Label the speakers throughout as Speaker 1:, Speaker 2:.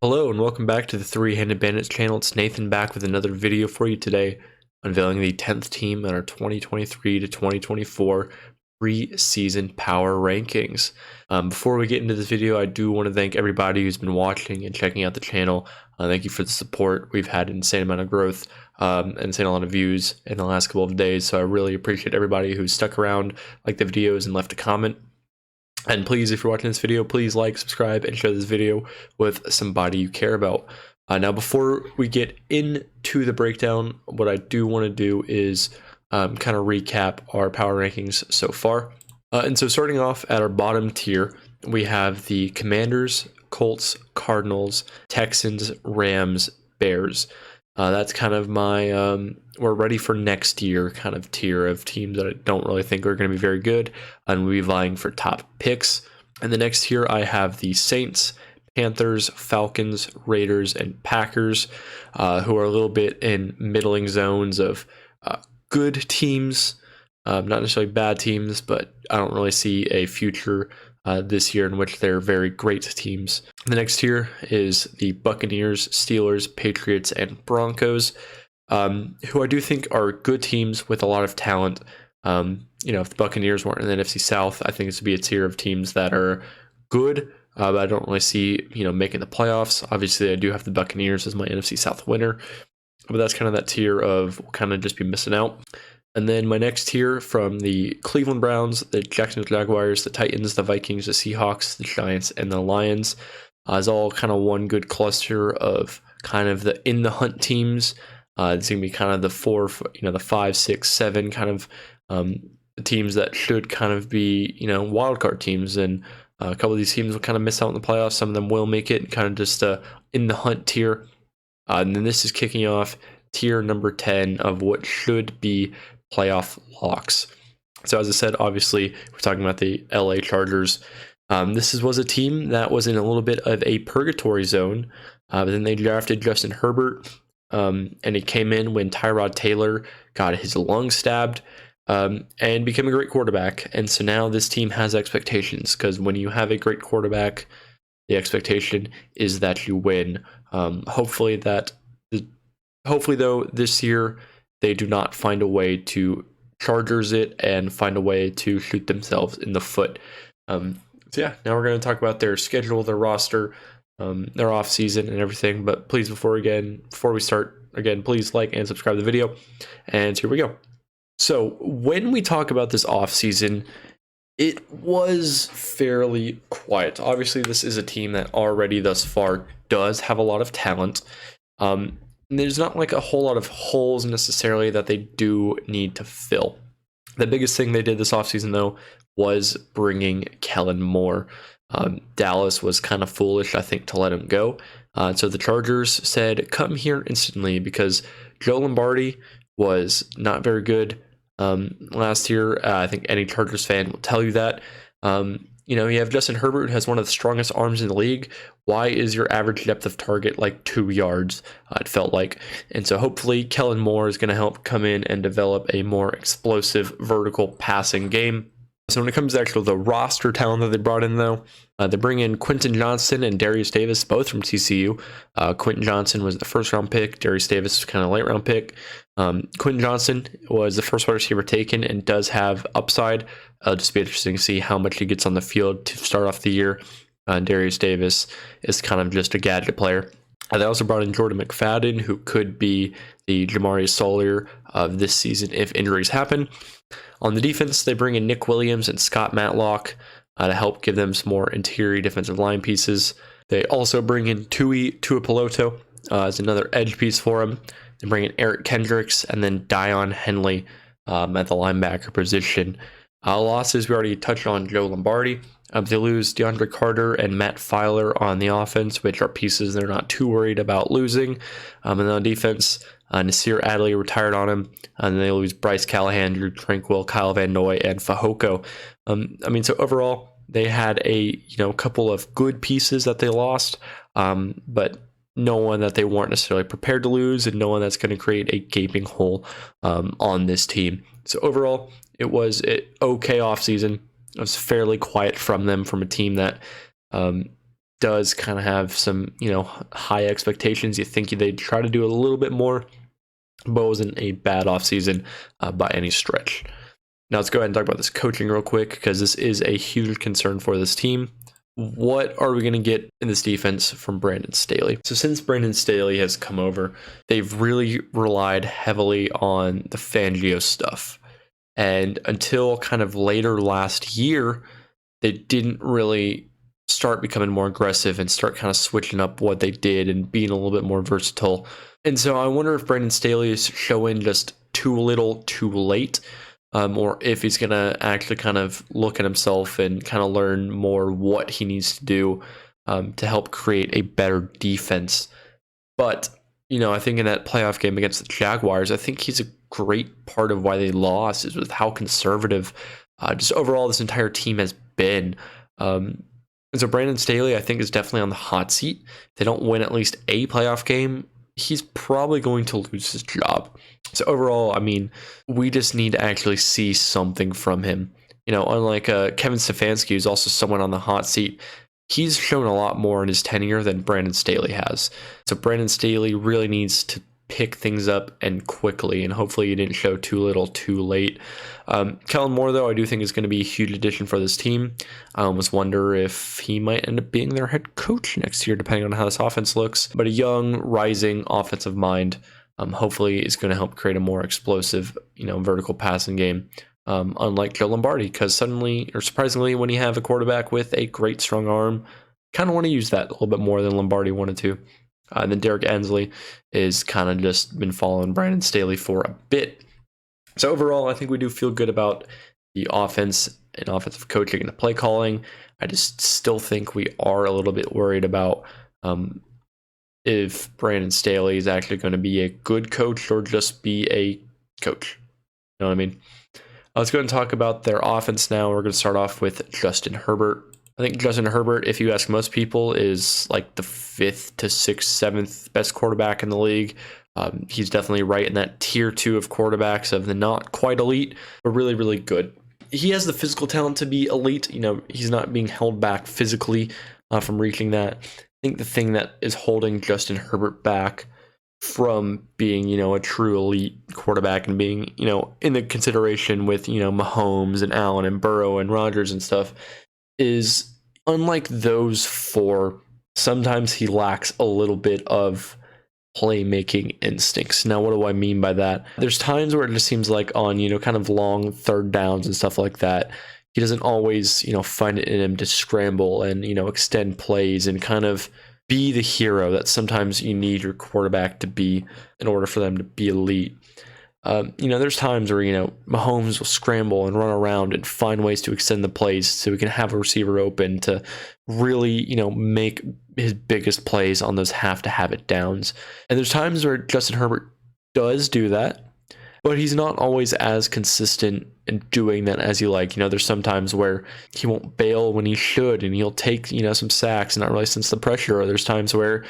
Speaker 1: Hello and welcome back to the Three-Handed Bandits channel. It's Nathan back with another video for you today, unveiling the 10th team in our 2023 to 2024 preseason power rankings. Before we get into this video, I do want to thank everybody who's been watching and checking out the channel. Thank you for the support. We've had an insane amount of growth and insane a lot of views in the last couple of days, so I really appreciate everybody who's stuck around, liked the videos, and left a comment. And please, if you're watching this video, please like, subscribe, and share this video with somebody you care about. Now, before we get into the breakdown, what I do want to do is kind of recap our power rankings so far. And so starting off at our bottom tier, we have the Commanders, Colts, Cardinals, Texans, Rams, Bears. That's kind of my we're ready for next year kind of tier of teams that I don't really think are going to be very good and we'll be vying for top picks. And the next tier I have the Saints, Panthers, Falcons, Raiders, and Packers, who are a little bit in middling zones of good teams, not necessarily bad teams, but I don't really see a future this year in which they're very great teams. The next tier is the Buccaneers, Steelers, Patriots, and Broncos, who I do think are good teams with a lot of talent. If the Buccaneers weren't in the NFC South, I think this would be a tier of teams that are good, but I don't really see, making the playoffs. Obviously, I do have the Buccaneers as my NFC South winner, but that's kind of that tier of kind of just be missing out. And then my next tier from the Cleveland Browns, the Jacksonville Jaguars, the Titans, the Vikings, the Seahawks, the Giants, and the Lions is all kind of one good cluster of kind of the in the hunt teams. It's going to be kind of the 4, the 5, 6, 7 kind of teams that should kind of be, wildcard teams. And a couple of these teams will kind of miss out in the playoffs. Some of them will make it, kind of just in the hunt tier. And then this is kicking off tier number 10 of what should be playoff locks. So as I said, obviously, we're talking about the LA Chargers. This was a team that was in a little bit of a purgatory zone, but then they drafted Justin Herbert, and he came in when Tyrod Taylor got his lung stabbed and became a great quarterback. And so now this team has expectations, because when you have a great quarterback, the expectation is that you win. Hopefully, though, this year they do not find a way to Chargers it and find a way to shoot themselves in the foot. So yeah, now we're going to talk about their schedule, their roster, their off season, and everything. But please, before we start, please like and subscribe to the video. And here we go. So when we talk about this off season, it was fairly quiet. Obviously, this is a team that already thus far does have a lot of talent. There's not like a whole lot of holes necessarily that they do need to fill. The biggest thing they did this offseason, though, was bringing Kellen Moore. Dallas was kind of foolish, I think, to let him go. So the Chargers said, come here instantly, because Joe Lombardi was not very good last year. I think any Chargers fan will tell you that. You have Justin Herbert, who has one of the strongest arms in the league. Why is your average depth of target like 2 yards? It felt like. And so hopefully Kellen Moore is going to help come in and develop a more explosive vertical passing game. So when it comes to the roster talent that they brought in, though, they bring in Quentin Johnson and Darius Davis, both from TCU. Quentin Johnson was the first-round pick. Darius Davis was kind of a late-round pick. Quentin Johnson was the first wide receiver taken and does have upside. It'll just be interesting to see how much he gets on the field to start off the year. Darius Davis is kind of just a gadget player. They also brought in Jordan McFadden, who could be the Jamari Sawyer of this season if injuries happen. On the defense, they bring in Nick Williams and Scott Matlock to help give them some more interior defensive line pieces. They also bring in Tua Piloto as another edge piece for him. They bring in Eric Kendricks and then Dion Henley at the linebacker position. Losses, we already touched on Joe Lombardi. They lose DeAndre Carter and Matt Filer on the offense, which are pieces they're not too worried about losing. And then on defense, Nasir Adley retired on him. And then they lose Bryce Callahan, Drew Tranquil, Kyle Van Noy, and Fahoko. So overall, they had a couple of good pieces that they lost, but no one that they weren't necessarily prepared to lose, and no one that's going to create a gaping hole on this team. So overall, it was an okay offseason. It was fairly quiet from them, from a team that does kind of have some, high expectations. You think they'd try to do a little bit more, but it wasn't a bad offseason by any stretch. Now let's go ahead and talk about this coaching real quick, because this is a huge concern for this team. What are we going to get in this defense from Brandon Staley? So since Brandon Staley has come over, they've really relied heavily on the Fangio stuff. And until kind of later last year, they didn't really start becoming more aggressive and start kind of switching up what they did and being a little bit more versatile. And so I wonder if Brandon Staley is showing just too little too late, or if he's going to actually kind of look at himself and kind of learn more what he needs to do to help create a better defense. But, I think in that playoff game against the Jaguars, I think he's a great part of why they lost is with how conservative just overall this entire team has been. And so Brandon Staley, I think, is definitely on the hot seat. If they don't win at least a playoff game, he's probably going to lose his job. So overall, I mean, we just need to actually see something from him. Unlike Kevin Stefanski, who's also someone on the hot seat, he's shown a lot more in his tenure than Brandon Staley has. So Brandon Staley really needs to pick things up and quickly, and hopefully he didn't show too little too late. Kellen Moore, though, I do think is going to be a huge addition for this team. I almost wonder if he might end up being their head coach next year, depending on how this offense looks. But a young, rising offensive mind hopefully is going to help create a more explosive, vertical passing game, unlike Joe Lombardi, because suddenly, or surprisingly, when you have a quarterback with a great strong arm, kind of want to use that a little bit more than Lombardi wanted to. And then Derek Ansley is kind of just been following Brandon Staley for a bit. So overall, I think we do feel good about the offense and offensive coaching and the play calling. I just still think we are a little bit worried about if Brandon Staley is actually going to be a good coach or just be a coach. You know what I mean? Let's go ahead and talk about their offense now. We're going to start off with Justin Herbert. I think Justin Herbert, if you ask most people, is like the 5th to 6th, 7th best quarterback in the league. He's definitely right in that tier 2 of quarterbacks of the not quite elite, but really, really good. He has the physical talent to be elite. He's not being held back physically from reaching that. I think the thing that is holding Justin Herbert back from being, a true elite quarterback and being, in the consideration with, Mahomes and Allen and Burrow and Rodgers and stuff is, unlike those four, sometimes he lacks a little bit of playmaking instincts. Now, what do I mean by that? There's times where it just seems like on, kind of long third downs and stuff like that, he doesn't always, find it in him to scramble and, extend plays and kind of be the hero that sometimes you need your quarterback to be in order for them to be elite. There's times where, Mahomes will scramble and run around and find ways to extend the plays so we can have a receiver open to really, make his biggest plays on those have-to-have-it downs. And there's times where Justin Herbert does do that, but he's not always as consistent in doing that as you like. There's some times where he won't bail when he should, and he'll take, some sacks and not really sense the pressure. Or there's times where,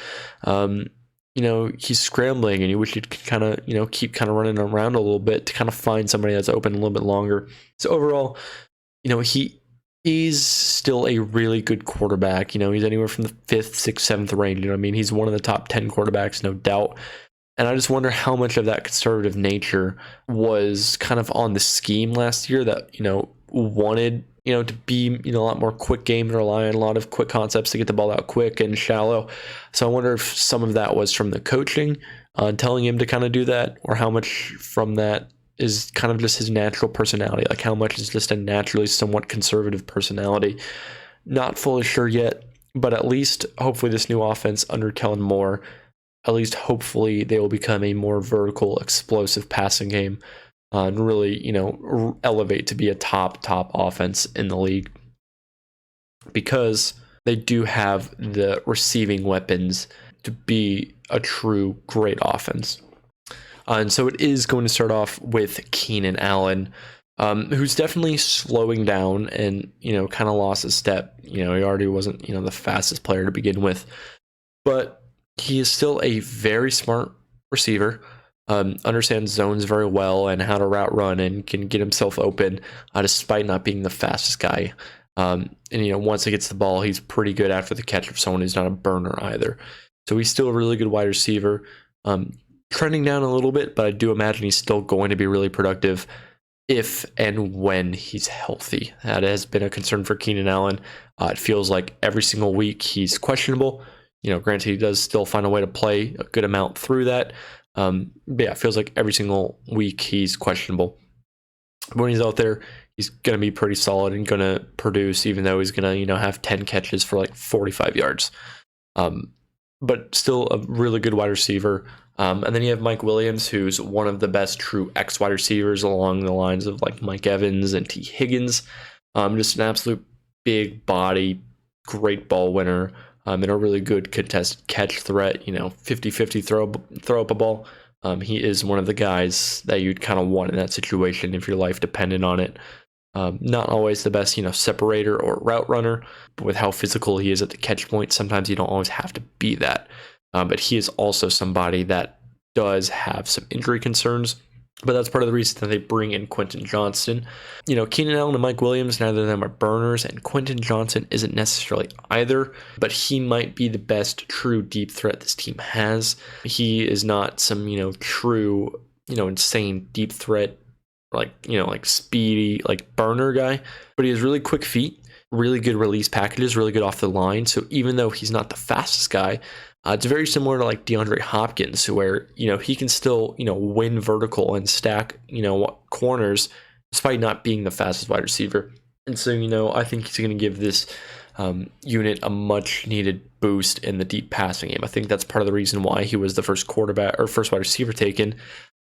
Speaker 1: he's scrambling and you wish he'd kind of, keep kind of running around a little bit to kind of find somebody that's open a little bit longer. So overall, he is still a really good quarterback. He's anywhere from the 5th, 6th, 7th range. He's one of the top 10 quarterbacks, no doubt. And I just wonder how much of that conservative nature was kind of on the scheme last year that, wanted, to be, a lot more quick game and rely on a lot of quick concepts to get the ball out quick and shallow. So I wonder if some of that was from the coaching, telling him to kind of do that, or how much from that is kind of just his natural personality. Like how much is just a naturally somewhat conservative personality. Not fully sure yet, but at least hopefully this new offense under Kellen Moore, at least hopefully they will become a more vertical, explosive passing game and really, elevate to be a top offense in the league, because they do have the receiving weapons to be a true great offense. And so it is going to start off with Keenan Allen, who's definitely slowing down and, kind of lost a step. He already wasn't, the fastest player to begin with, but he is still a very smart receiver, understands zones very well and how to route run and can get himself open despite not being the fastest guy And once he gets the ball, he's pretty good after the catch for someone who's not a burner either. So he's still a really good wide receiver. Trending down a little bit, but I do imagine he's still going to be really productive if and when he's healthy. That has been a concern for Keenan Allen. It feels like every single week he's questionable. Granted, he does still find a way to play a good amount through that. But yeah, it feels like every single week he's questionable. But when he's out there, he's going to be pretty solid and going to produce, even though he's going to, have 10 catches for like 45 yards. But still a really good wide receiver. And then you have Mike Williams, who's one of the best true X wide receivers along the lines of like Mike Evans and T. Higgins. Just an absolute big body, great ball winner, and a really good contested catch threat, 50-50 throw up a ball. He is one of the guys that you'd kind of want in that situation if your life depended on it. Not always the best, separator or route runner, but with how physical he is at the catch point, sometimes you don't always have to be that. But he is also somebody that does have some injury concerns. But that's part of the reason that they bring in Quentin Johnston. Keenan Allen and Mike Williams, neither of them are burners, and Quentin Johnston isn't necessarily either, but he might be the best true deep threat this team has. He is not some, true, insane deep threat, like speedy, like burner guy, but he has really quick feet, really good release packages, really good off the line. So even though he's not the fastest guy, it's very similar to like DeAndre Hopkins, where, he can still, win vertical and stack, corners despite not being the fastest wide receiver. And so, I think he's going to give this unit a much needed boost in the deep passing game. I think that's part of the reason why he was the first quarterback or first wide receiver taken,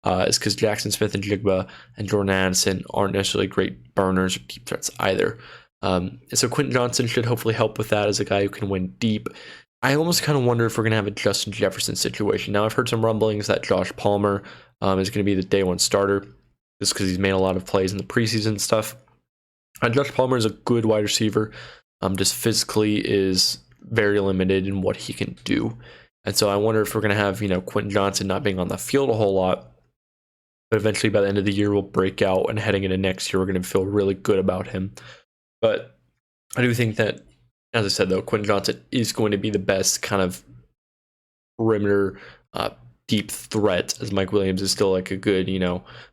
Speaker 1: is because Jackson Smith and Jigba and Jordan Addison aren't necessarily great burners or deep threats either. And so Quentin Johnston should hopefully help with that as a guy who can win deep. I almost kind of wonder if we're going to have a Justin Jefferson situation. Now, I've heard some rumblings that Josh Palmer is going to be the day one starter, just because he's made a lot of plays in the preseason stuff. Josh Palmer is a good wide receiver, just physically is very limited in what he can do. And so I wonder if we're going to have, Quentin Johnston not being on the field a whole lot, but eventually by the end of the year we'll break out, and heading into next year we're going to feel really good about him. But I do think that, as I said, though, Quentin Johnston is going to be the best kind of perimeter deep threat, as Mike Williams is still like a good,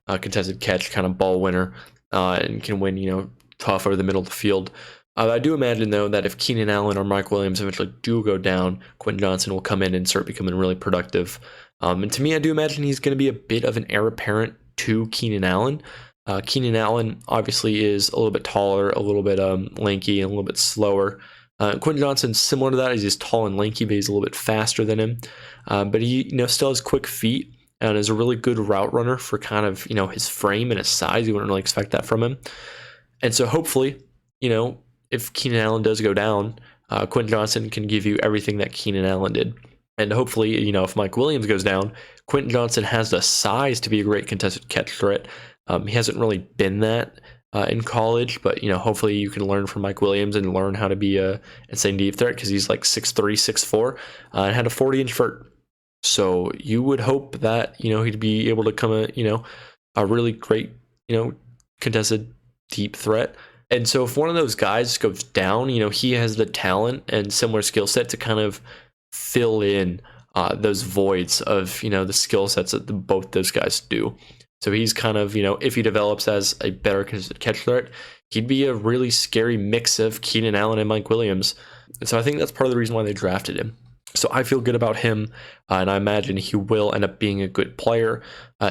Speaker 1: contested catch kind of ball winner, and can win, tough over the middle of the field. I do imagine, though, that if Keenan Allen or Mike Williams eventually do go down, Quentin Johnston will come in and start becoming really productive. And to me, I do imagine he's going to be a bit of an heir apparent to Keenan Allen. Keenan Allen obviously is a little bit taller, a little bit lanky, and a little bit slower. Quentin Johnston's similar to that. He's just tall and lanky, but he's a little bit faster than him. But he, still has quick feet and is a really good route runner for kind of, his frame and his size. You wouldn't really expect that from him. And so hopefully, if Keenan Allen does go down, Quentin Johnston can give you everything that Keenan Allen did. And hopefully, if Mike Williams goes down, Quentin Johnston has the size to be a great contested catch threat. He hasn't really been that in college, but hopefully you can learn from Mike Williams and learn how to be a insane deep threat, because he's like 6'3", 6'4", and had a 40-inch vert. So you would hope that he'd be able to come a really great contested deep threat. And so if one of those guys goes down, he has the talent and similar skill set to kind of fill in those voids of the skill sets that both those guys do. So he's kind of, if he develops as a better catch threat, he'd be a really scary mix of Keenan Allen and Mike Williams. And so I think that's part of the reason why they drafted him. So I feel good about him, and I imagine he will end up being a good player,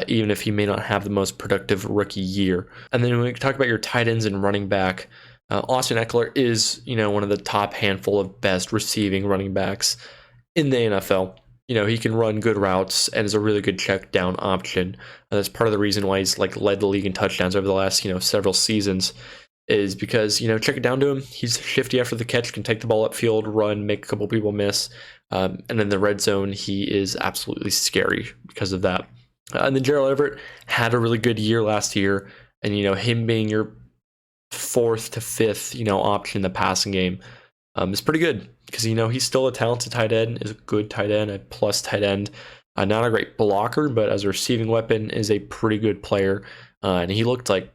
Speaker 1: even if he may not have the most productive rookie year. And then when we talk about your tight ends and running back, Austin Eckler is, one of the top handful of best receiving running backs in the NFL. He can run good routes and is a really good check down option. And that's part of the reason why he's led the league in touchdowns over the last, several seasons, is because, check it down to him. He's shifty after the catch, can take the ball upfield, run, make a couple people miss. And in the red zone, he is absolutely scary because of that. And then Gerald Everett had a really good year last year. And, him being your fourth to fifth, option in the passing game is pretty good, because, he's still a talented tight end, is a good tight end, a plus tight end. Not a great blocker, but as a receiving weapon is a pretty good player. And he looked like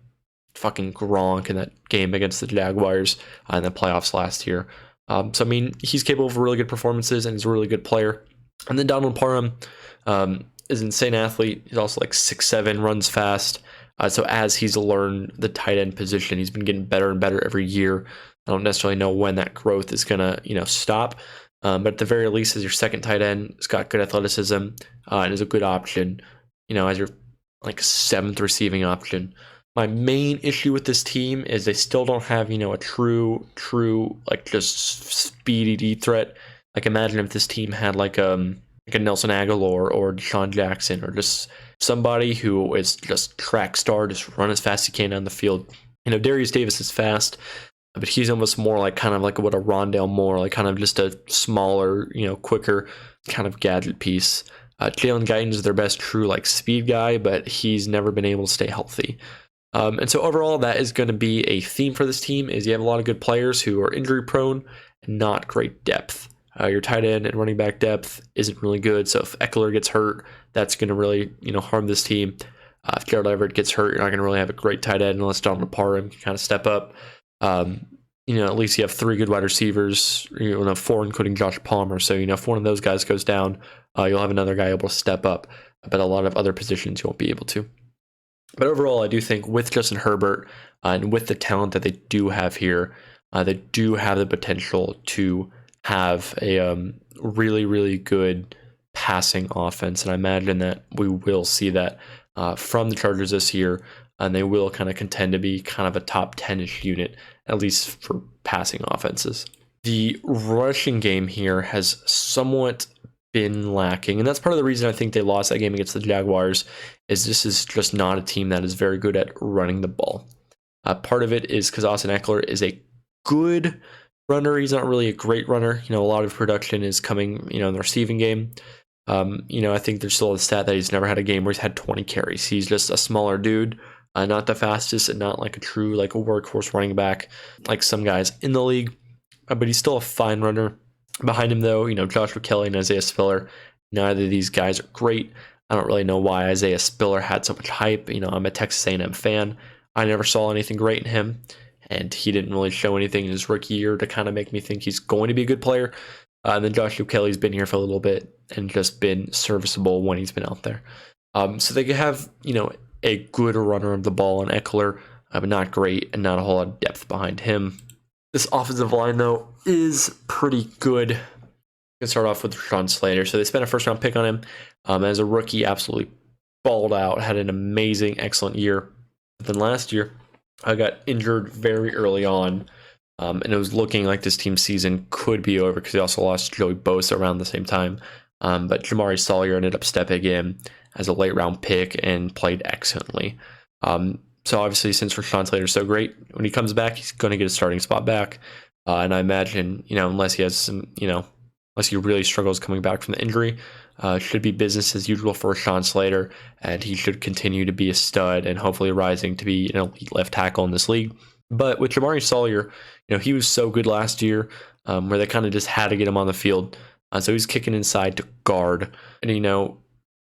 Speaker 1: fucking Gronk in that game against the Jaguars in the playoffs last year. So I mean, he's capable of really good performances and he's a really good player. And then Donald Parham is an insane athlete. He's also like 6'7", runs fast. So as he's learned the tight end position, he's been getting better and better every year. I don't necessarily know when that growth is gonna, stop. But at the very least, as your second tight end, he's got good athleticism and is a good option. As your like seventh receiving option. My main issue with this team is they still don't have, a true like just speedy deep threat. Like imagine if this team had like a Nelson Aguilar or Deshaun Jackson or just somebody who is just track star, just run as fast as he can down the field. Darius Davis is fast, but he's almost more like kind of like what a Rondale Moore, like kind of just a smaller, quicker kind of gadget piece. Jalen Guyton is their best true like speed guy, but he's never been able to stay healthy. And so overall, that is going to be a theme for this team is you have a lot of good players who are injury prone and not great depth. Your tight end and running back depth isn't really good. So if Eckler gets hurt, that's going to really, harm this team. If Gerald Everett gets hurt, you're not going to really have a great tight end unless Donald Parham can kind of step up. At least you have 3 good wide receivers, 4 including Josh Palmer. So, if one of those guys goes down, you'll have another guy able to step up. But a lot of other positions you won't be able to. But overall, I do think with Justin Herbert and with the talent that they do have here, they do have the potential to have a really, really good passing offense. And I imagine that we will see that from the Chargers this year. And they will kind of contend to be kind of a top 10-ish unit, at least for passing offenses. The rushing game here has somewhat been lacking, and that's part of the reason I think they lost that game against the Jaguars, is this is just not a team that is very good at running the ball. Part of it is because Austin Eckler is a good runner. He's not really a great runner. A lot of production is coming, in the receiving game. I think there's still a stat that he's never had a game where he's had 20 carries. He's just a smaller dude. Not the fastest and not like a true like a workhorse running back like some guys in the league, but he's still a fine runner. Behind him though, Joshua Kelly and Isaiah Spiller, neither of these guys are great. I don't really know why Isaiah Spiller had so much hype. I'm a Texas A&M fan. I never saw anything great in him, and he didn't really show anything in his rookie year to kind of make me think he's going to be a good player. And then Joshua Kelly's been here for a little bit and just been serviceable when he's been out there. So they could have, a good runner of the ball in Eckler, but not great and not a whole lot of depth behind him. This offensive line, though, is pretty good. You can start off with Rashawn Slater. So they spent a first-round pick on him. As a rookie, absolutely balled out, had an amazing, excellent year. But then last year, I got injured very early on, and it was looking like this team's season could be over because they also lost Joey Bosa around the same time. But Jamari Sawyer ended up stepping in as a late-round pick and played excellently. So obviously, since Rashawn Slater is so great, when he comes back, he's going to get a starting spot back. And I imagine, unless he has some, unless he really struggles coming back from the injury, should be business as usual for Rashawn Slater, and he should continue to be a stud and hopefully rising to be an elite left tackle in this league. But with Jamari Sawyer, he was so good last year, where they kind of just had to get him on the field. So he's kicking inside to guard, and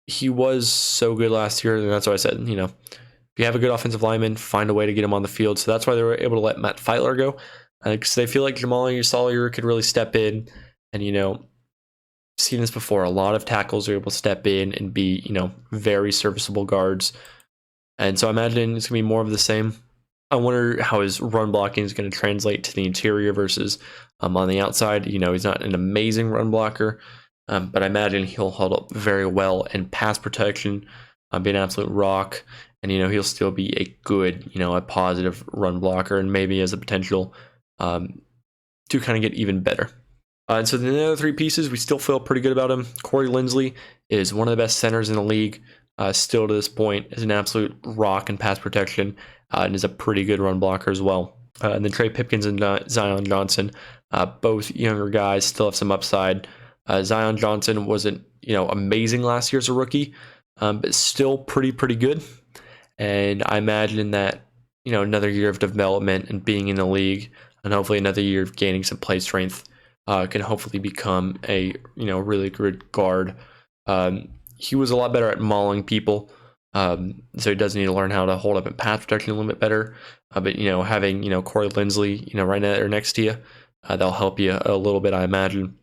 Speaker 1: he was so good last year, and that's why I said, if you have a good offensive lineman, find a way to get him on the field. So that's why they were able to let Matt Feitler go, because they feel like Jamali Sawyer could really step in. And, seen this before. A lot of tackles are able to step in and be, very serviceable guards. And so I imagine it's going to be more of the same. I wonder how his run blocking is going to translate to the interior versus on the outside. He's not an amazing run blocker, but I imagine he'll hold up very well in pass protection, be an absolute rock. And, he'll still be a good, a positive run blocker and maybe has the potential to kind of get even better. And so the other 3 pieces, we still feel pretty good about him. Corey Linsley is one of the best centers in the league, still to this point, is an absolute rock in pass protection and is a pretty good run blocker as well. And then Trey Pipkins and Zion Johnson, both younger guys, still have some upside. Zion Johnson wasn't, amazing last year as a rookie, but still pretty good. And I imagine that, another year of development and being in the league and hopefully another year of gaining some play strength can hopefully become a, really good guard. He was a lot better at mauling people So he does need to learn how to hold up in pass protection a little bit better. But having Corey Linsley right there next to you, that'll help you a little bit, I imagine.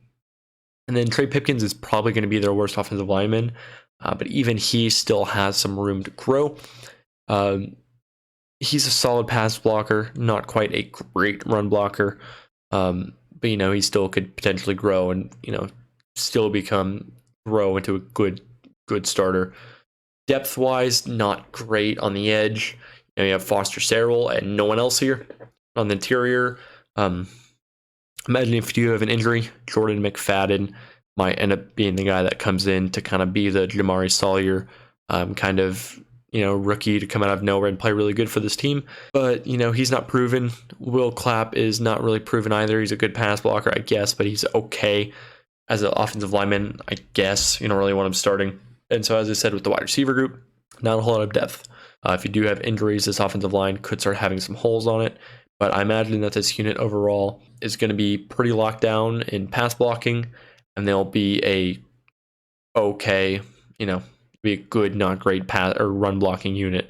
Speaker 1: And then Trey Pipkins is probably going to be their worst offensive lineman, but even he still has some room to grow. He's a solid pass blocker, not quite a great run blocker, but he still could potentially grow and still grow into a good starter. Depth wise, not great on the edge. You have Foster Sarrell and no one else here on the interior. Imagine if you have an injury, Jordan McFadden might end up being the guy that comes in to kind of be the Jamari Sawyer kind of rookie to come out of nowhere and play really good for this team. But he's not proven. Will Clapp is not really proven either. He's a good pass blocker, I guess, but he's okay as an offensive lineman, I guess. You don't really want him starting. And so, as I said, with the wide receiver group, not a whole lot of depth. If you do have injuries, this offensive line could start having some holes on it. But I imagine that this unit overall is going to be pretty locked down in pass blocking, and they'll be be a good, not great pass or run blocking unit.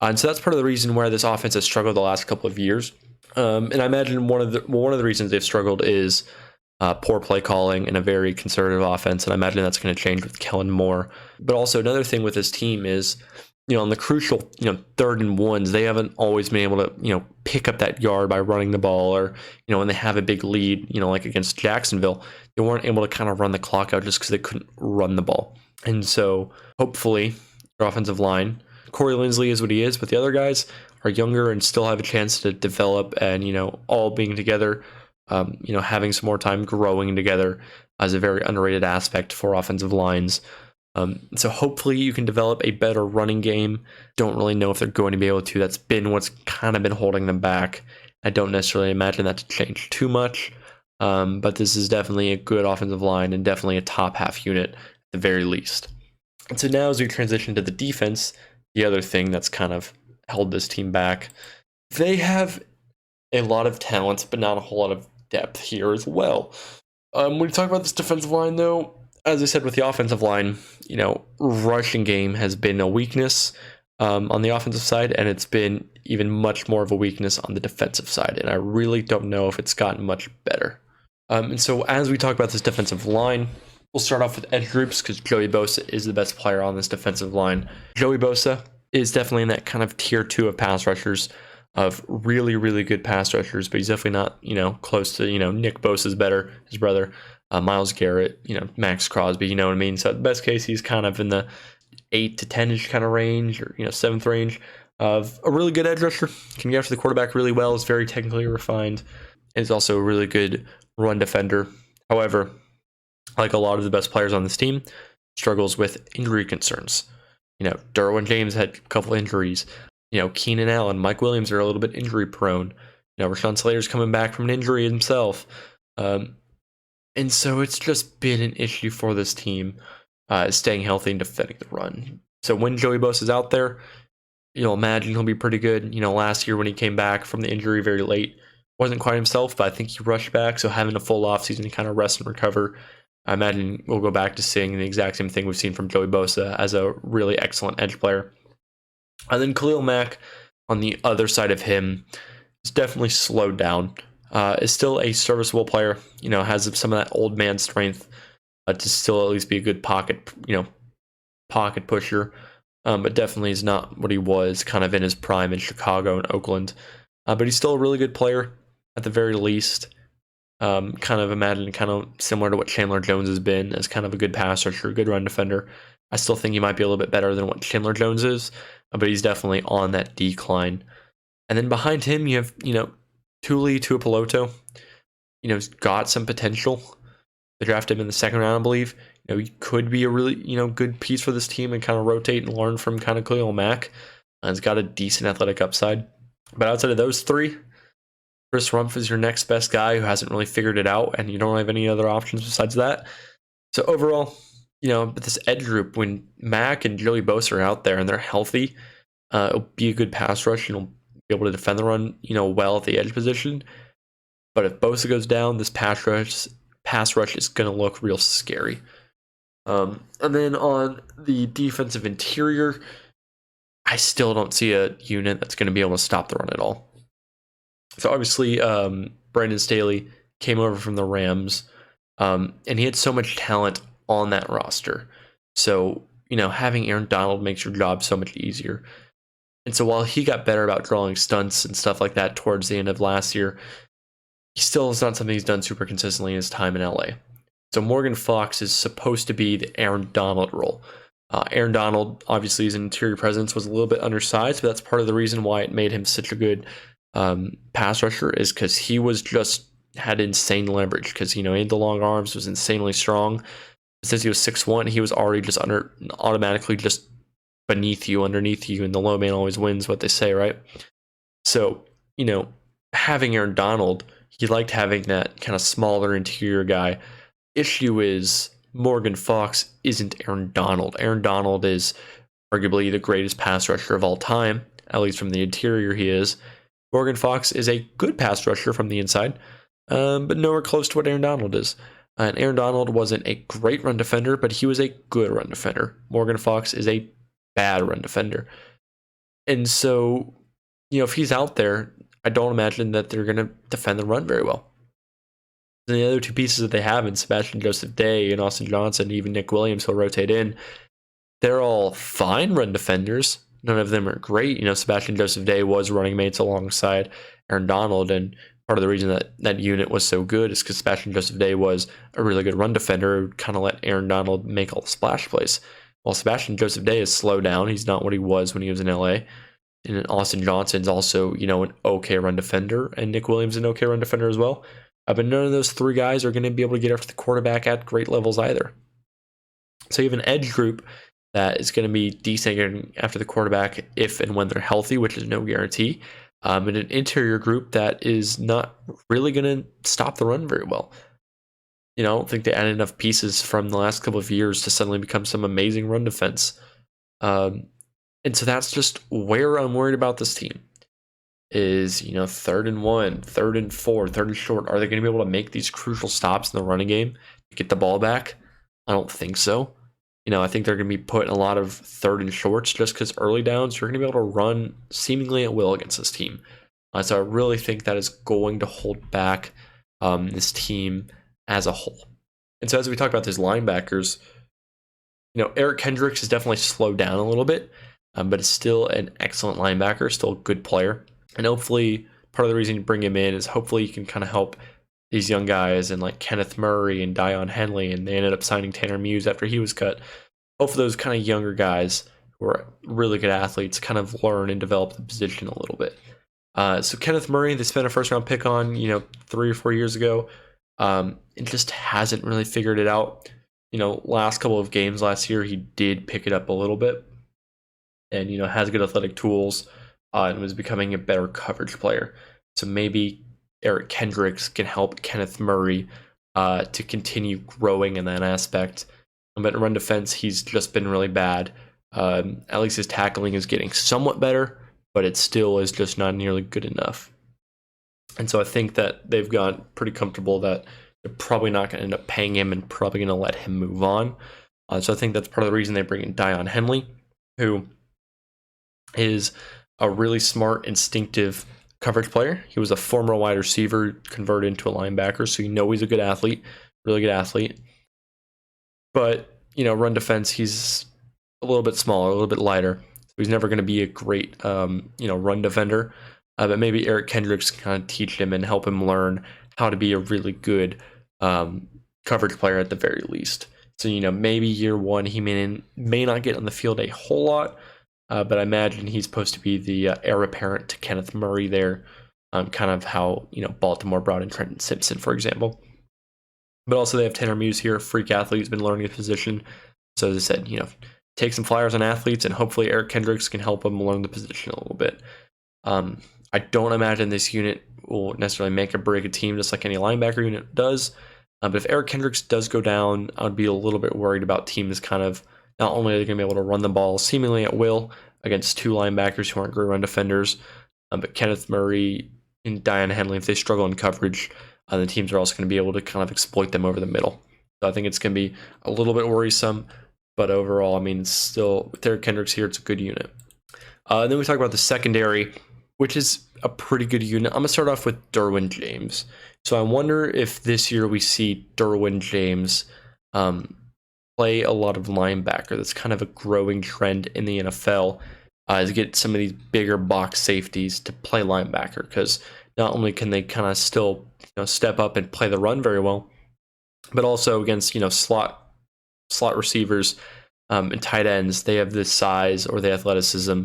Speaker 1: And so that's part of the reason where this offense has struggled the last couple of years. And I imagine one of the reasons they've struggled is poor play calling and a very conservative offense. And I imagine that's going to change with Kellen Moore. But also another thing with this team is, on the crucial, 3rd and 1s, they haven't always been able to, pick up that yard by running the ball, or, when they have a big lead, like against Jacksonville, they weren't able to kind of run the clock out just because they couldn't run the ball. And so hopefully your offensive line, Corey Linsley is what he is, but the other guys are younger and still have a chance to develop and, all being together, having some more time growing together is a very underrated aspect for offensive lines. So hopefully you can develop a better running game. Don't really know if they're going to be able to. That's been what's kind of been holding them back. I don't necessarily imagine that to change too much. But this is definitely a good offensive line and definitely a top half unit at the very least. And so now as we transition to the defense, the other thing that's kind of held this team back, they have a lot of talent, but not a whole lot of depth here as well. When you talk about this defensive line, though, as I said with the offensive line, rushing game has been a weakness on the offensive side, and it's been even much more of a weakness on the defensive side. And I really don't know if it's gotten much better. And so as we talk about this defensive line, we'll start off with edge groups because Joey Bosa is the best player on this defensive line. Joey Bosa is definitely in that kind of tier 2 of pass rushers, of really, really good pass rushers, but he's definitely not, close to, Nick Bosa's better, his brother. Myles Garrett, Max Crosby, you know what I mean? So at the best case, he's kind of in the 8 to 10-ish kind of range, or 7th range of a really good edge rusher. Can get after the quarterback really well, is very technically refined, and is also a really good run defender. However, like a lot of the best players on this team, struggles with injury concerns. Derwin James had a couple injuries. Keenan Allen, Mike Williams are a little bit injury prone. Rashawn Slater's coming back from an injury himself. And so it's just been an issue for this team, staying healthy and defending the run. So when Joey Bosa is out there, imagine he'll be pretty good. Last year when he came back from the injury very late, wasn't quite himself, but I think he rushed back. So having a full offseason to kind of rest and recover, I imagine we'll go back to seeing the exact same thing we've seen from Joey Bosa as a really excellent edge player. And then Khalil Mack, on the other side of him, is definitely slowed down. Is still a serviceable player, has some of that old man strength to still at least be a good pocket pusher, but definitely is not what he was kind of in his prime in Chicago and Oakland. But he's still a really good player at the very least. Kind of similar to what Chandler Jones has been as kind of a good pass rusher, a good run defender. I still think he might be a little bit better than what Chandler Jones is, but he's definitely on that decline. And then behind him, you have, Tuli Tuipulotu, he's got some potential. They drafted him in the 2nd round, I believe. He could be a really, good piece for this team and kind of rotate and learn from kind of Khalil Mack. He's got a decent athletic upside. But outside of those three, Chris Rumph is your next best guy who hasn't really figured it out, and you don't have any other options besides that. So overall, but this edge group, when Mack and Joey Bosa are out there and they're healthy, it'll be a good pass rush, and it'll be able to defend the run, well at the edge position. But if Bosa goes down, this pass rush is going to look real scary. And then on the defensive interior, I still don't see a unit that's going to be able to stop the run at all. So obviously, Brandon Staley came over from the Rams, and he had so much talent on that roster. So, having Aaron Donald makes your job so much easier. And so while he got better about drawing stunts and stuff like that towards the end of last year, he still is not something he's done super consistently in his time in LA. So Morgan Fox is supposed to be the Aaron Donald role. Aaron Donald, obviously, his interior presence was a little bit undersized, but that's part of the reason why it made him such a good pass rusher, is because he was just had insane leverage, because he had the long arms, was insanely strong. Since he was 6'1", he was already just automatically just underneath you, and the low man always wins, what they say, right? So, having Aaron Donald, he liked having that kind of smaller interior guy. Issue is Morgan Fox isn't Aaron Donald. Aaron Donald is arguably the greatest pass rusher of all time, at least from the interior he is. Morgan Fox is a good pass rusher from the inside, but nowhere close to what Aaron Donald is. And Aaron Donald wasn't a great run defender, but he was a good run defender. Morgan Fox is a bad run defender. And so, if he's out there, I don't imagine that they're going to defend the run very well. And the other two pieces that they have in Sebastian Joseph Day and Austin Johnson, even Nick Williams, who'll rotate in, they're all fine run defenders. None of them are great. Sebastian Joseph Day was running mates alongside Aaron Donald, and part of the reason that unit was so good is because Sebastian Joseph Day was a really good run defender who kind of let Aaron Donald make all the splash plays. While Sebastian Joseph Day is slowed down, he's not what he was when he was in LA. And Austin Johnson's also, an okay run defender, and Nick Williams an okay run defender as well. But none of those three guys are going to be able to get after the quarterback at great levels either. So you have an edge group that is going to be decent after the quarterback if and when they're healthy, which is no guarantee. And an interior group that is not really going to stop the run very well. I don't think they added enough pieces from the last couple of years to suddenly become some amazing run defense. And so that's just where I'm worried about this team. Is 3rd and 1, 3rd and 4, 3rd and short. Are they going to be able to make these crucial stops in the running game to get the ball back? I don't think so. I think they're going to be put in a lot of 3rd and shorts just because early downs you're going to be able to run seemingly at will against this team. So I really think that is going to hold back this team as a whole. And so as we talk about these linebackers, Eric Kendricks has definitely slowed down a little bit, but is still an excellent linebacker, still a good player. And hopefully, part of the reason you bring him in is hopefully you can kind of help these young guys and like Kenneth Murray and Dion Henley, and they ended up signing Tanner Muse after he was cut. Hopefully those kind of younger guys who are really good athletes kind of learn and develop the position a little bit. So Kenneth Murray, they spent a first-round pick on, 3 or 4 years ago. It just hasn't really figured it out. Last couple of games last year, he did pick it up a little bit and, has good athletic tools. And was becoming a better coverage player. So maybe Eric Kendricks can help Kenneth Murray to continue growing in that aspect. But in run defense, he's just been really bad. At least his tackling is getting somewhat better, but it still is just not nearly good enough. And so I think that they've gotten pretty comfortable that they're probably not going to end up paying him and probably going to let him move on. So I think that's part of the reason they bring in Dion Henley, who is a really smart, instinctive coverage player. He was a former wide receiver converted into a linebacker, so he's a good athlete, really good athlete. But, run defense, he's a little bit smaller, a little bit lighter. So he's never going to be a great, run defender. But maybe Eric Kendricks can kind of teach him and help him learn how to be a really good coverage player at the very least. So, maybe year one he may not get on the field a whole lot, but I imagine he's supposed to be the heir apparent to Kenneth Murray there, kind of how Baltimore brought in Trenton Simpson, for example. But also they have Tanner Muse here, a freak athlete who's been learning his position. So as I said, take some flyers on athletes, and hopefully Eric Kendricks can help him learn the position a little bit. I don't imagine this unit will necessarily make or break a team just like any linebacker unit does. But if Eric Kendricks does go down, I would be a little bit worried about teams kind of not only are they going to be able to run the ball seemingly at will against two linebackers who aren't great run defenders, but Kenneth Murray and Dion Henley, if they struggle in coverage, the teams are also going to be able to kind of exploit them over the middle. So I think it's going to be a little bit worrisome, but overall, still with Eric Kendricks here, it's a good unit. Then we talk about the secondary, which is a pretty good unit. I'm going to start off with Derwin James. So I wonder if this year we see Derwin James play a lot of linebacker. That's kind of a growing trend in the NFL, is get some of these bigger box safeties to play linebacker, because not only can they kind of still step up and play the run very well, but also against slot receivers and tight ends, they have the size or the athleticism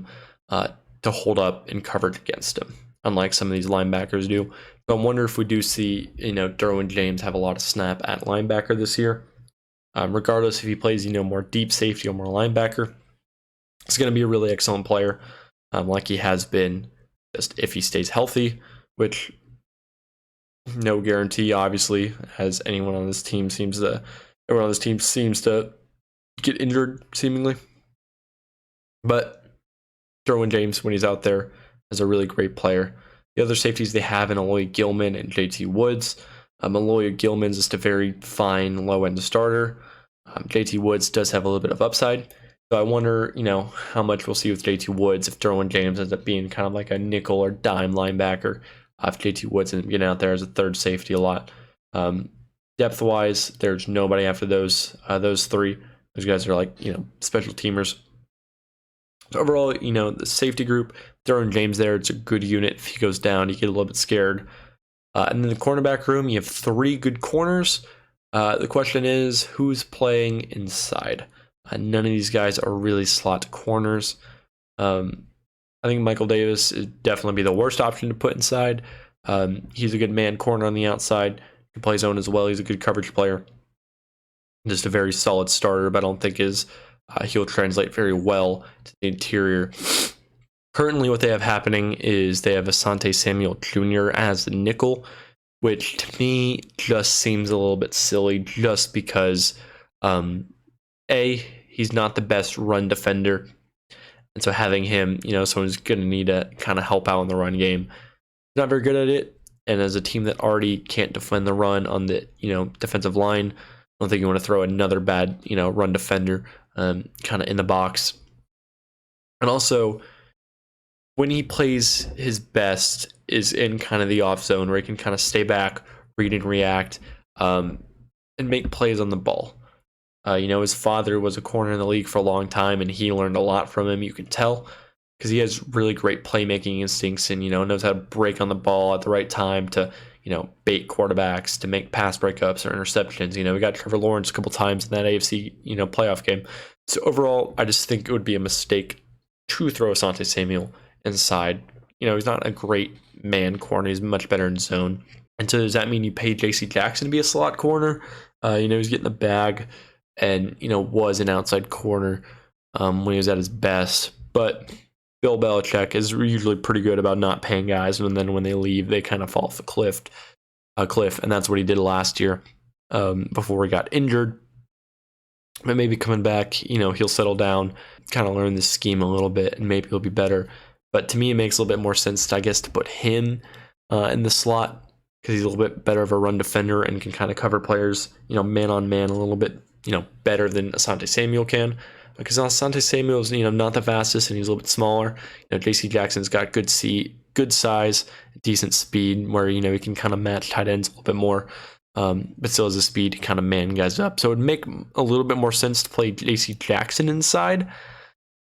Speaker 1: to hold up in coverage against them, unlike some of these linebackers do. So I wonder if we do see Derwin James have a lot of snap at linebacker this year. Regardless if he plays more deep safety or more linebacker, he's going to be a really excellent player, like he has been, just if he stays healthy, which no guarantee, obviously, as everyone on this team seems to get injured seemingly. But Derwin James, when he's out there, is a really great player. The other safeties they have in Aloy Gilman and JT Woods. Aloy Gilman's just a very fine low-end starter. JT Woods does have a little bit of upside. So I wonder, how much we'll see with JT Woods if Derwin James ends up being kind of like a nickel or dime linebacker. If JT Woods ends up getting out there as a third safety a lot. Depth-wise, there's nobody after those three. Those guys are like, special teamers. So overall, the safety group, Derwin James there, it's a good unit. If he goes down, you get a little bit scared. And then the cornerback room, you have 3 good corners. The question is, who's playing inside? None of these guys are really slot corners. I think Michael Davis would definitely be the worst option to put inside. He's a good man corner on the outside. He can play zone as well. He's a good coverage player. Just a very solid starter, but I don't think he'll translate very well to the interior. Currently, what they have happening is they have Asante Samuel Jr. as the nickel, which to me just seems a little bit silly, just because he's not the best run defender, and so having him, someone's going to need to kind of help out in the run game. He's not very good at it, and as a team that already can't defend the run on the defensive line, I don't think you want to throw another bad run defender kind of in the box. And also, when he plays his best is in kind of the off zone, where he can kind of stay back, read and react, and make plays on the ball. His father was a corner in the league for a long time, and he learned a lot from him. You can tell, because he has really great playmaking instincts, and knows how to break on the ball at the right time to bait quarterbacks, to make pass breakups or interceptions. We got Trevor Lawrence a couple times in that AFC playoff game. So overall, I just think it would be a mistake to throw Asante Samuel inside. He's not a great man corner. He's much better in zone. And so does that mean you pay J.C. Jackson to be a slot corner? He's getting the bag and, was an outside corner when he was at his best. But Bill Belichick is usually pretty good about not paying guys, and then when they leave, they kind of fall off the cliff. And that's what he did last year before he got injured. But maybe coming back, he'll settle down, kind of learn the scheme a little bit, and maybe he'll be better. But to me, it makes a little bit more sense, I guess, to put him in the slot, because he's a little bit better of a run defender and can kind of cover players, man on man a little bit, better than Asante Samuel can. Because Asante Samuel's, not the fastest, and he's a little bit smaller. J.C. Jackson's got good size, decent speed, where he can kind of match tight ends a little bit more, but still has the speed to kind of man guys up. So it would make a little bit more sense to play J.C. Jackson inside,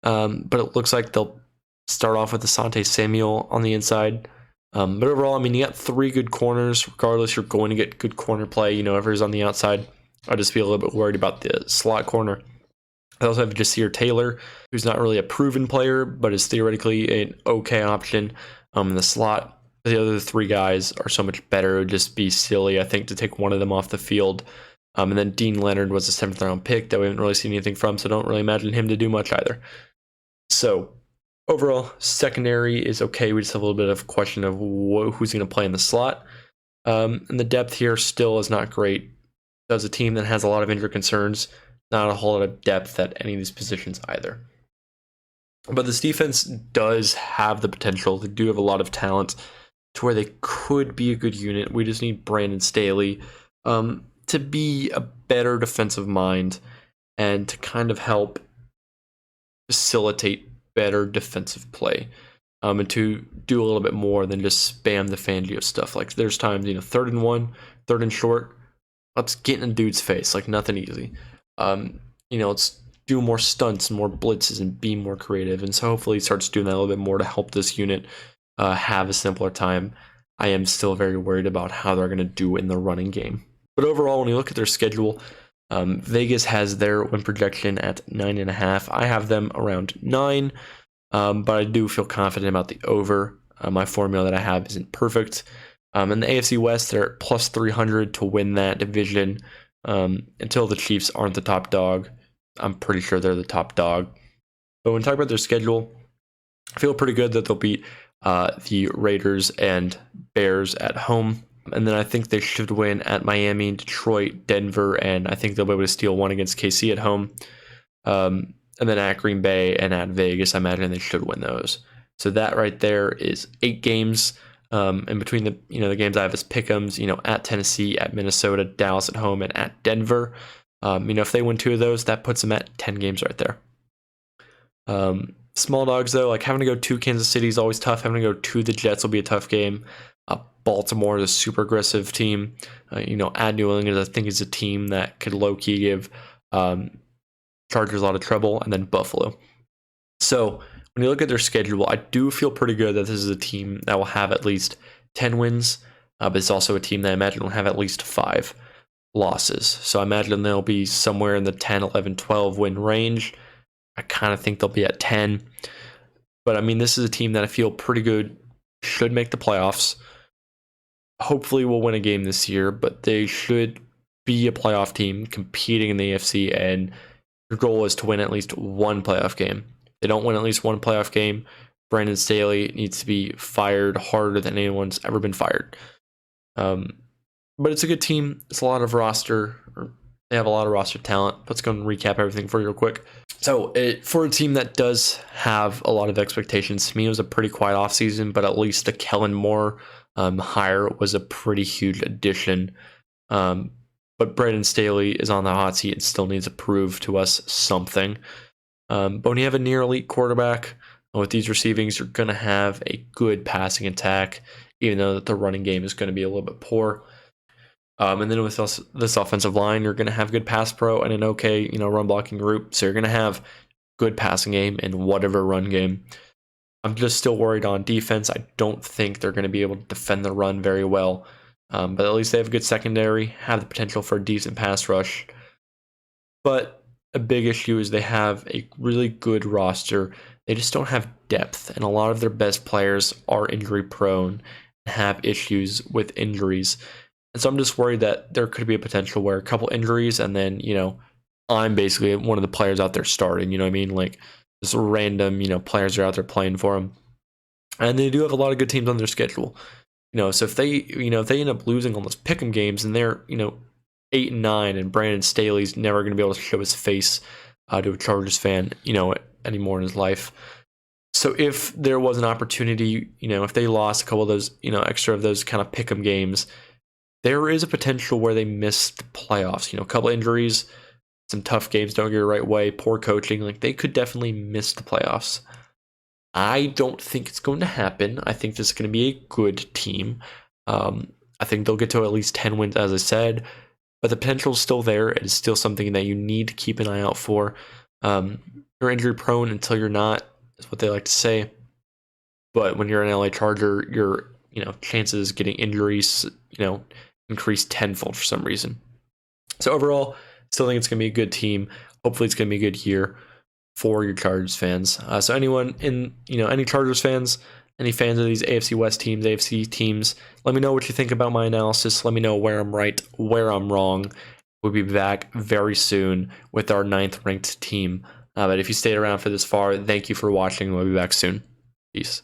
Speaker 1: but it looks like they'll start off with Asante Samuel on the inside. But overall, you got 3 good corners. Regardless, you're going to get good corner play. If he's on the outside, I just feel a little bit worried about the slot corner. I also have Jasir Taylor, who's not really a proven player, but is theoretically an okay option in the slot. The other 3 guys are so much better. It would just be silly, I think, to take one of them off the field. And then Dean Leonard was a 7th round pick that we haven't really seen anything from, so don't really imagine him to do much either. So overall, secondary is okay. We just have a little bit of a question of who's going to play in the slot. And the depth here still is not great. As a team that has a lot of injury concerns, not a whole lot of depth at any of these positions either. But this defense does have the potential. They do have a lot of talent to where they could be a good unit. We just need Brandon Staley to be a better defensive mind and to kind of help facilitate better defensive play, and to do a little bit more than just spam the Fangio stuff. Like there's times, 3rd and 1, 3rd and short, let's get in a dude's face, like nothing easy. Let's do more stunts and more blitzes and be more creative. And so hopefully he starts doing that a little bit more to help this unit have a simpler time. I am still very worried about how they're going to do in the running game. But overall, when you look at their schedule, Vegas has their win projection at 9.5. I have them around 9, but I do feel confident about the over. My formula that I have isn't perfect. In the AFC West, they're at plus 300 to win that division until the Chiefs aren't the top dog. I'm pretty sure they're the top dog. But when talking about their schedule, I feel pretty good that they'll beat the Raiders and Bears at home. And then I think they should win at Miami, Detroit, Denver, and I think they'll be able to steal one against KC at home. And then at Green Bay and at Vegas, I imagine they should win those. So that right there is 8 games. In between the games I have as pick'ems, at Tennessee, at Minnesota, Dallas at home, and at Denver. If they win 2 of those, that puts them at 10 games right there. Small dogs though, like having to go to Kansas City is always tough. Having to go to the Jets will be a tough game. Baltimore is a super aggressive team. At New England, I think is a team that could low key give Chargers a lot of trouble, and then Buffalo. So when you look at their schedule, I do feel pretty good that this is a team that will have at least 10 wins, but it's also a team that I imagine will have at least 5 losses. So I imagine they'll be somewhere in the 10, 11, 12 win range. I kind of think they'll be at 10. But I mean, this is a team that I feel pretty good, should make the playoffs. Hopefully we'll win a game this year, but they should be a playoff team competing in the AFC, and your goal is to win at least one playoff game. If they don't win at least one playoff game, Brandon Staley needs to be fired harder than anyone's ever been fired. But it's a good team. It's a lot of roster. They have a lot of roster talent. Let's go and recap everything for you real quick. So for a team that does have a lot of expectations, to me it was a pretty quiet offseason, but at least the Kellen Moore hire was a pretty huge addition. But Brandon Staley is on the hot seat and still needs to prove to us something. But when you have a near elite quarterback with these receivings, you're going to have a good passing attack, even though the running game is going to be a little bit poor. And then with this offensive line, you're going to have good pass pro and an okay, run blocking group. So you're going to have good passing game and whatever run game. I'm just still worried on defense. I don't think they're going to be able to defend the run very well. But at least they have a good secondary, have the potential for a decent pass rush. But a big issue is they have a really good roster. They just don't have depth, and a lot of their best players are injury prone and have issues with injuries. And so I'm just worried that there could be a potential where a couple injuries and then, I'm basically one of the players out there starting, you know what I mean? Like just random, players are out there playing for them. And they do have a lot of good teams on their schedule. So if they end up losing all those pick'em games and they're, 8-9 and Brandon Staley's never going to be able to show his face to a Chargers fan, anymore in his life. So if there was an opportunity, if they lost a couple of those, extra of those kind of pick'em games, there is a potential where they miss the playoffs. A couple injuries, some tough games don't go the right way, poor coaching. Like they could definitely miss the playoffs. I don't think it's going to happen. I think this is going to be a good team. I think they'll get to at least 10 wins, as I said. But the potential is still there. It is still something that you need to keep an eye out for. You're injury prone until you're not, is what they like to say. But when you're an LA Charger, your chances of getting injuries, increase tenfold for some reason. So overall, still think it's going to be a good team. Hopefully it's going to be a good year for your Chargers fans. So anyone in, any Chargers fans, any fans of these AFC West teams, AFC teams, let me know what you think about my analysis. Let me know where I'm right, where I'm wrong. We'll be back very soon with our 9th ranked team. But if you stayed around for this far, thank you for watching. We'll be back soon. Peace.